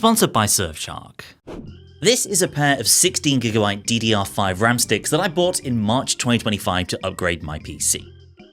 Sponsored by Surfshark. This is a pair of 16GB DDR5 RAM sticks that I bought in March 2025 to upgrade my PC.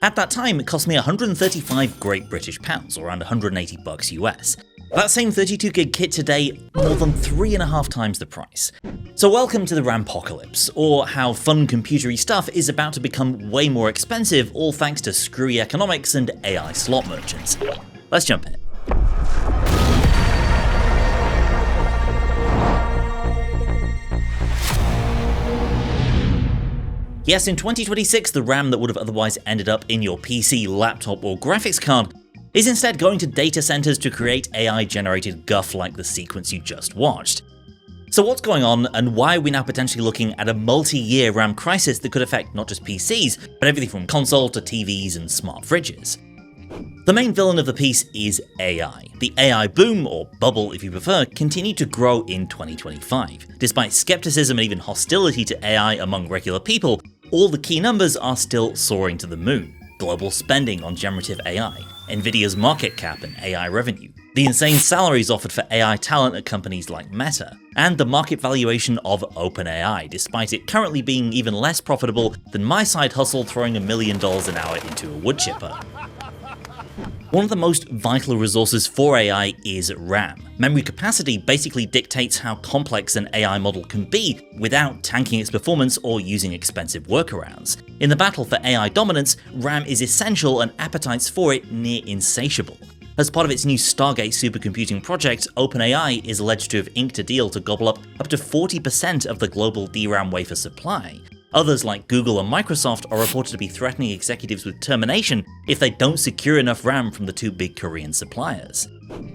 At that time, it cost me 135 Great British pounds, or around $180 US. That same 32GB kit today, more than 3.5 times the price. So welcome to the Rampocalypse, or how fun computery stuff is about to become way more expensive, all thanks to screwy economics and AI slot merchants. Let's jump in. Yes, in 2026, the RAM that would have otherwise ended up in your PC, laptop, or graphics card is instead going to data centers to create AI-generated guff like the sequence you just watched. So what's going on, and why are we now potentially looking at a multi-year RAM crisis that could affect not just PCs, but everything from console to TVs and smart fridges? The main villain of the piece is AI. The AI boom, or bubble if you prefer, continued to grow in 2025. Despite skepticism and even hostility to AI among regular people, all the key numbers are still soaring to the moon. Global spending on generative AI, Nvidia's market cap and AI revenue, the insane salaries offered for AI talent at companies like Meta, and the market valuation of OpenAI, despite it currently being even less profitable than my side hustle throwing $1 million an hour into a wood chipper. One of the most vital resources for AI is RAM. Memory capacity basically dictates how complex an AI model can be without tanking its performance or using expensive workarounds. In the battle for AI dominance, RAM is essential and appetites for it near insatiable. As part of its new Stargate supercomputing project, OpenAI is alleged to have inked a deal to gobble up to 40% of the global DRAM wafer supply. Others like Google and Microsoft are reported to be threatening executives with termination if they don't secure enough RAM from the two big Korean suppliers.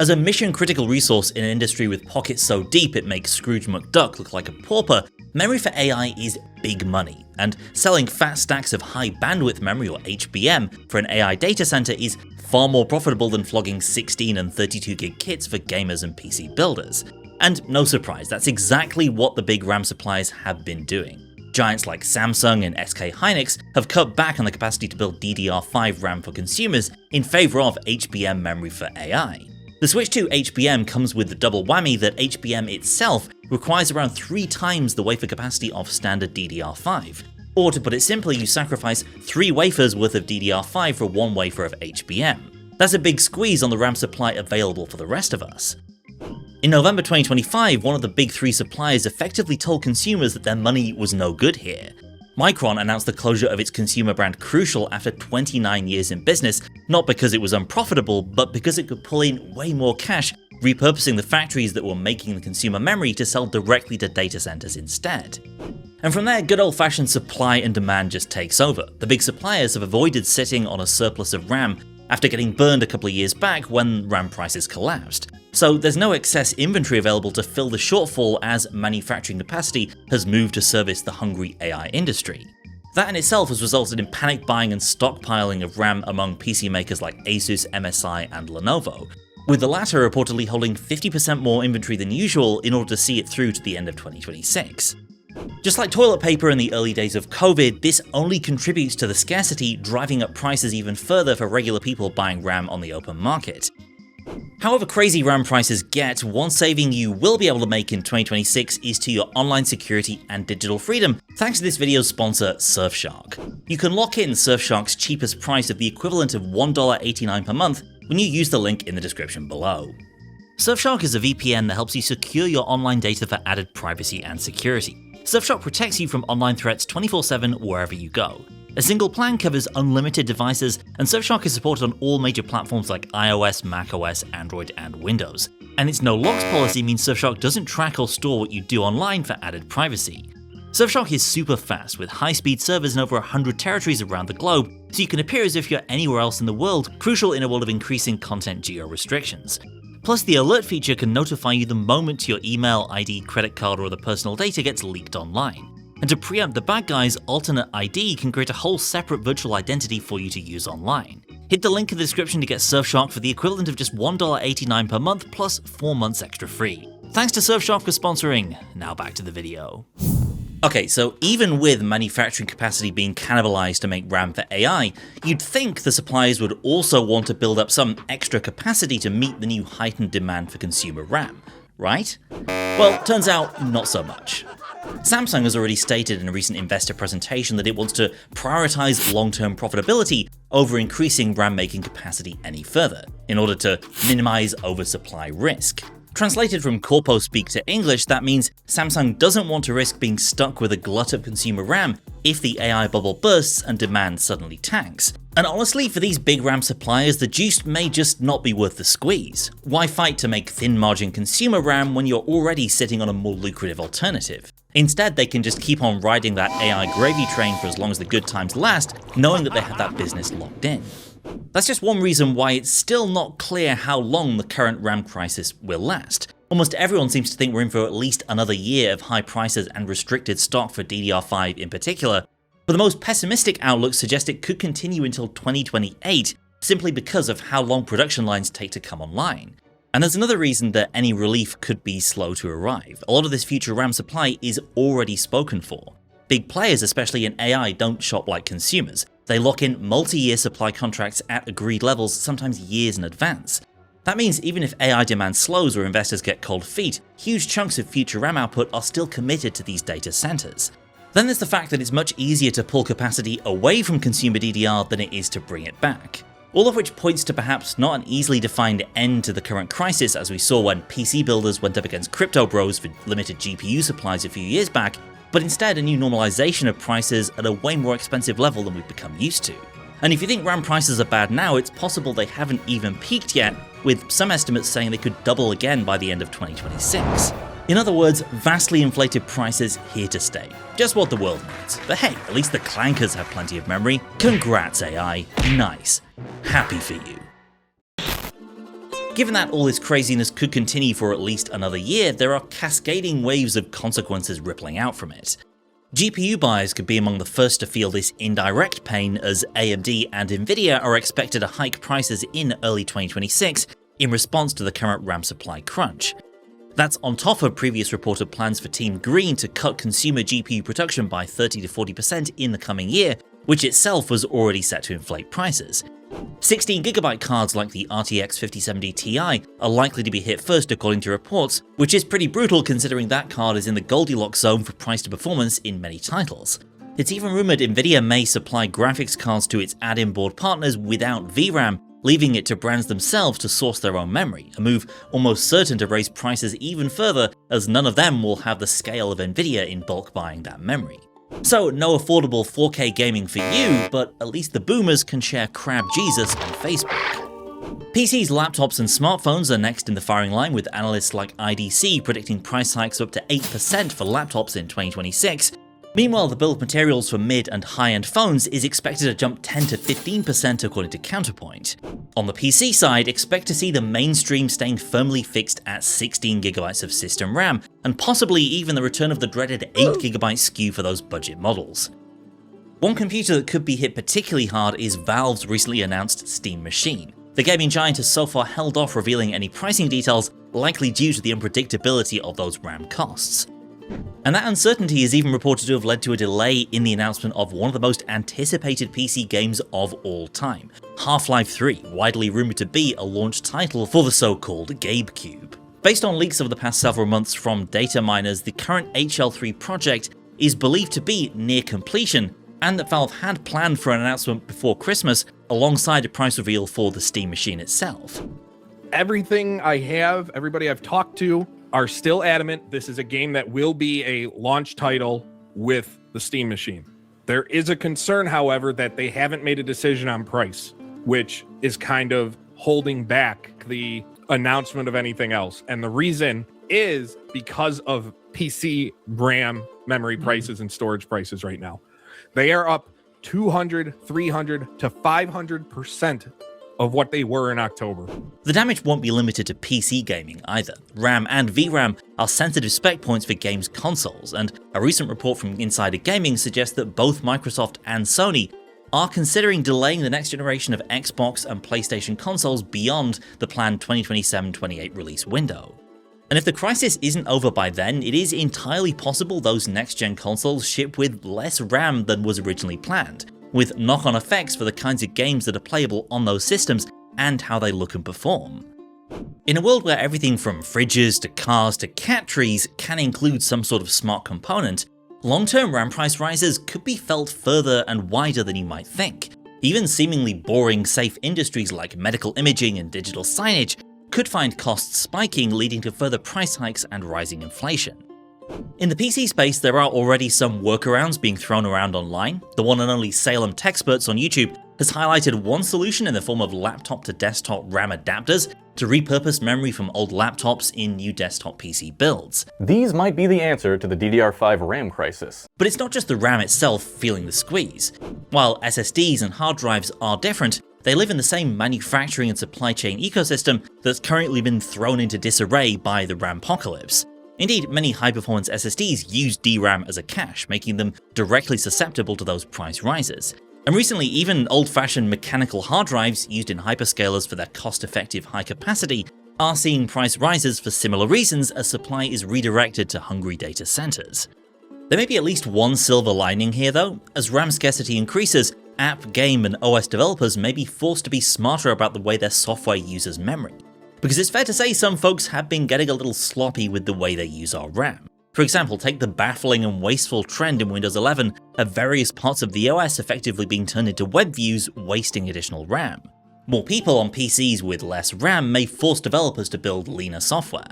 As a mission-critical resource in an industry with pockets so deep it makes Scrooge McDuck look like a pauper, memory for AI is big money, and selling fat stacks of high-bandwidth memory, or HBM, for an AI data center is far more profitable than flogging 16 and 32GB kits for gamers and PC builders. And no surprise, that's exactly what the big RAM suppliers have been doing. Giants like Samsung and SK Hynix have cut back on the capacity to build DDR5 RAM for consumers in favor of HBM memory for AI. The switch to HBM comes with the double whammy that HBM itself requires around 3 times the wafer capacity of standard DDR5. Or to put it simply, you sacrifice 3 wafers worth of DDR5 for 1 wafer of HBM. That's a big squeeze on the RAM supply available for the rest of us. In November 2025, one of the big 3 suppliers effectively told consumers that their money was no good here. Micron announced the closure of its consumer brand Crucial after 29 years in business, not because it was unprofitable, but because it could pull in way more cash, repurposing the factories that were making the consumer memory to sell directly to data centers instead. And from there, good old-fashioned supply and demand just takes over. The big suppliers have avoided sitting on a surplus of RAM after getting burned a couple of years back when RAM prices collapsed. So there's no excess inventory available to fill the shortfall as manufacturing capacity has moved to service the hungry AI industry. That in itself has resulted in panic buying and stockpiling of RAM among PC makers like Asus, MSI, and Lenovo, with the latter reportedly holding 50% more inventory than usual in order to see it through to the end of 2026. Just like toilet paper in the early days of COVID, this only contributes to the scarcity, driving up prices even further for regular people buying RAM on the open market. However crazy RAM prices get, one saving you will be able to make in 2026 is to your online security and digital freedom, thanks to this video's sponsor, Surfshark. You can lock in Surfshark's cheapest price of the equivalent of $1.89 per month when you use the link in the description below. Surfshark is a VPN that helps you secure your online data for added privacy and security. Surfshark protects you from online threats 24/7 wherever you go. A single plan covers unlimited devices, and Surfshark is supported on all major platforms like iOS, macOS, Android, and Windows. And its no-logs policy means Surfshark doesn't track or store what you do online for added privacy. Surfshark is super fast, with high-speed servers in over 100 territories around the globe, so you can appear as if you're anywhere else in the world, crucial in a world of increasing content geo-restrictions. Plus, the alert feature can notify you the moment your email, ID, credit card, or other personal data gets leaked online. And to preempt the bad guys, alternate ID can create a whole separate virtual identity for you to use online. Hit the link in the description to get Surfshark for the equivalent of just $1.89 per month plus 4 months extra free. Thanks to Surfshark for sponsoring. Now back to the video. Okay, so even with manufacturing capacity being cannibalized to make RAM for AI, you'd think the suppliers would also want to build up some extra capacity to meet the new heightened demand for consumer RAM. right? Well, turns out not so much. Samsung has already stated in a recent investor presentation that it wants to prioritize long-term profitability over increasing RAM making capacity any further, in order to minimize oversupply risk. Translated from corpo speak to English, that means Samsung doesn't want to risk being stuck with a glut of consumer RAM if the AI bubble bursts and demand suddenly tanks. And honestly, for these big RAM suppliers, the juice may just not be worth the squeeze. Why fight to make thin margin consumer RAM when you're already sitting on a more lucrative alternative? Instead, they can just keep on riding that AI gravy train for as long as the good times last, knowing that they have that business locked in. That's just one reason why it's still not clear how long the current RAM crisis will last. Almost everyone seems to think we're in for at least another year of high prices and restricted stock for DDR5 in particular, but the most pessimistic outlooks suggest it could continue until 2028, simply because of how long production lines take to come online. And there's another reason that any relief could be slow to arrive. A lot of this future RAM supply is already spoken for. Big players, especially in AI, don't shop like consumers. They lock in multi-year supply contracts at agreed levels, sometimes years in advance. That means even if AI demand slows or investors get cold feet, huge chunks of future RAM output are still committed to these data centers. Then there's the fact that it's much easier to pull capacity away from consumer DDR than it is to bring it back. All of which points to perhaps not an easily defined end to the current crisis, as we saw when PC builders went up against crypto bros for limited GPU supplies a few years back, but instead a new normalization of prices at a way more expensive level than we've become used to. And if you think RAM prices are bad now, it's possible they haven't even peaked yet, with some estimates saying they could double again by the end of 2026. In other words, vastly inflated prices here to stay. Just what the world needs. But hey, at least the clankers have plenty of memory. Congrats AI, nice. Happy for you. Given that all this craziness could continue for at least another year, there are cascading waves of consequences rippling out from it. GPU buyers could be among the first to feel this indirect pain, as AMD and Nvidia are expected to hike prices in early 2026 in response to the current RAM supply crunch. That's on top of previous reported plans for Team Green to cut consumer GPU production by 30 to 40% in the coming year, which itself was already set to inflate prices. 16GB cards like the RTX 5070 Ti are likely to be hit first according to reports, which is pretty brutal considering that card is in the Goldilocks zone for price to performance in many titles. It's even rumoured Nvidia may supply graphics cards to its add-in board partners without VRAM, leaving it to brands themselves to source their own memory, a move almost certain to raise prices even further, as none of them will have the scale of Nvidia in bulk buying that memory. So no affordable 4K gaming for you, but at least the boomers can share Crab Jesus on Facebook. PCs, laptops and smartphones are next in the firing line, with analysts like IDC predicting price hikes up to 8% for laptops in 2026. Meanwhile, the bill of materials for mid and high-end phones is expected to jump 10 to 15% according to Counterpoint. On the PC side, expect to see the mainstream staying firmly fixed at 16GB of system RAM, and possibly even the return of the dreaded 8GB SKU for those budget models. One computer that could be hit particularly hard is Valve's recently announced Steam Machine. The gaming giant has so far held off revealing any pricing details, likely due to the unpredictability of those RAM costs. And that uncertainty is even reported to have led to a delay in the announcement of one of the most anticipated PC games of all time, Half-Life 3, widely rumoured to be a launch title for the so-called GabeCube. Based on leaks over the past several months from data miners, the current HL3 project is believed to be near completion, and that Valve had planned for an announcement before Christmas alongside a price reveal for the Steam Machine itself. Everybody I've talked to are still adamant this is a game that will be a launch title with the Steam Machine. There is a concern, however, that they haven't made a decision on price, which is kind of holding back the announcement of anything else. And the reason is because of PC RAM memory prices and storage prices right now. They are up 200, 300 to 500% of what they were in October. The damage won't be limited to PC gaming either. RAM and VRAM are sensitive spec points for games consoles, and a recent report from Insider Gaming suggests that both Microsoft and Sony are considering delaying the next generation of Xbox and PlayStation consoles beyond the planned 2027-28 release window. And if the crisis isn't over by then, it is entirely possible those next-gen consoles ship with less RAM than was originally planned, with knock-on effects for the kinds of games that are playable on those systems and how they look and perform. In a world where everything from fridges to cars to cat trees can include some sort of smart component, long-term RAM price rises could be felt further and wider than you might think. Even seemingly boring, safe industries like medical imaging and digital signage could find costs spiking, leading to further price hikes and rising inflation. In the PC space, there are already some workarounds being thrown around online. The one and only Salem Techsperts on YouTube has highlighted one solution in the form of laptop to desktop RAM adapters to repurpose memory from old laptops in new desktop PC builds. These might be the answer to the DDR5 RAM crisis. But it's not just the RAM itself feeling the squeeze. While SSDs and hard drives are different, they live in the same manufacturing and supply chain ecosystem that's currently been thrown into disarray by the RAMpocalypse. Indeed, many high-performance SSDs use DRAM as a cache, making them directly susceptible to those price rises. And recently, even old-fashioned mechanical hard drives used in hyperscalers for their cost-effective high capacity are seeing price rises for similar reasons as supply is redirected to hungry data centers. There may be at least one silver lining here though. As RAM scarcity increases, app, game, and OS developers may be forced to be smarter about the way their software uses memory. Because it's fair to say some folks have been getting a little sloppy with the way they use our RAM. For example, take the baffling and wasteful trend in Windows 11 of various parts of the OS effectively being turned into web views, wasting additional RAM. More people on PCs with less RAM may force developers to build leaner software.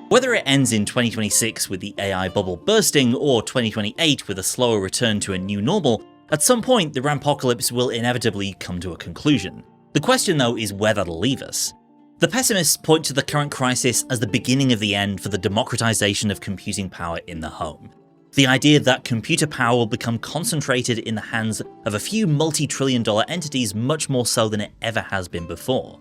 Whether it ends in 2026 with the AI bubble bursting, or 2028 with a slower return to a new normal, at some point the RAMpocalypse will inevitably come to a conclusion. The question though is where that'll leave us. The pessimists point to the current crisis as the beginning of the end for the democratization of computing power in the home. The idea that computer power will become concentrated in the hands of a few multi-trillion-dollar entities much more so than it ever has been before.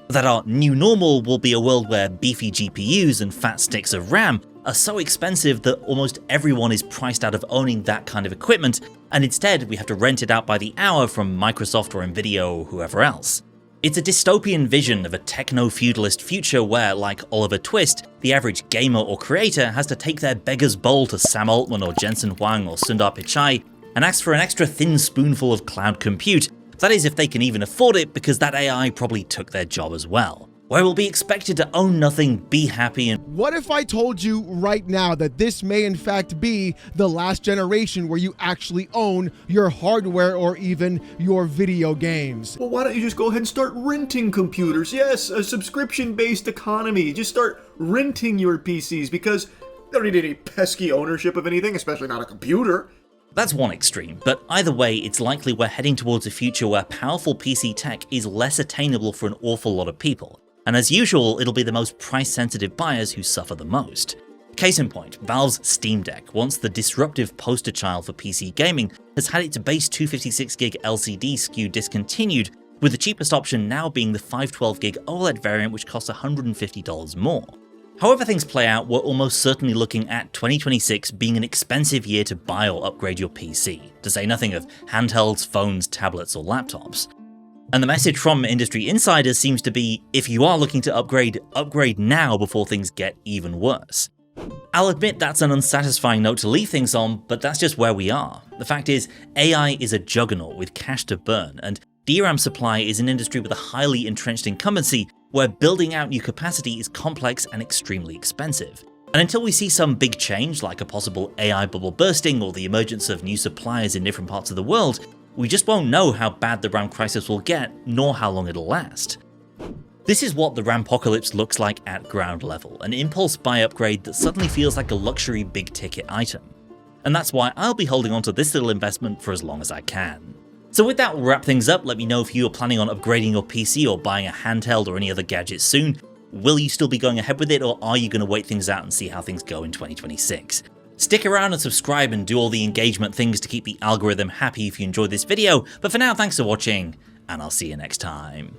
That our new normal will be a world where beefy GPUs and fat sticks of RAM are so expensive that almost everyone is priced out of owning that kind of equipment, and instead we have to rent it out by the hour from Microsoft or Nvidia or whoever else. It's a dystopian vision of a techno-feudalist future where, like Oliver Twist, the average gamer or creator has to take their beggar's bowl to Sam Altman or Jensen Huang or Sundar Pichai and ask for an extra thin spoonful of cloud compute. That is if they can even afford it, because that AI probably took their job as well. Where we'll be expected to own nothing, be happy, and what if I told you right now that this may in fact be the last generation where you actually own your hardware or even your video games? Well, why don't you just go ahead and start renting computers? Yes, a subscription-based economy. Just start renting your PCs, because you don't need any pesky ownership of anything, especially not a computer. That's one extreme, but either way, it's likely we're heading towards a future where powerful PC tech is less attainable for an awful lot of people. And as usual, it'll be the most price-sensitive buyers who suffer the most. Case in point, Valve's Steam Deck, once the disruptive poster child for PC gaming, has had its base 256GB LCD SKU discontinued, with the cheapest option now being the 512GB OLED variant, which costs $150 more. However things play out, we're almost certainly looking at 2026 being an expensive year to buy or upgrade your PC, to say nothing of handhelds, phones, tablets, or laptops. And the message from industry insiders seems to be, if you are looking to upgrade, upgrade now before things get even worse. I'll admit that's an unsatisfying note to leave things on, but that's just where we are. The fact is, AI is a juggernaut with cash to burn, and DRAM supply is an industry with a highly entrenched incumbency where building out new capacity is complex and extremely expensive. And until we see some big change, like a possible AI bubble bursting or the emergence of new suppliers in different parts of the world, we just won't know how bad the RAM crisis will get, nor how long it'll last. This is what the RAMpocalypse looks like at ground level, an impulse buy upgrade that suddenly feels like a luxury big ticket item. And that's why I'll be holding on to this little investment for as long as I can. So with that, we'll wrap things up. Let me know if you are planning on upgrading your PC or buying a handheld or any other gadget soon. Will you still be going ahead with it, or are you going to wait things out and see how things go in 2026? Stick around and subscribe and do all the engagement things to keep the algorithm happy if you enjoyed this video, but for now, thanks for watching, and I'll see you next time.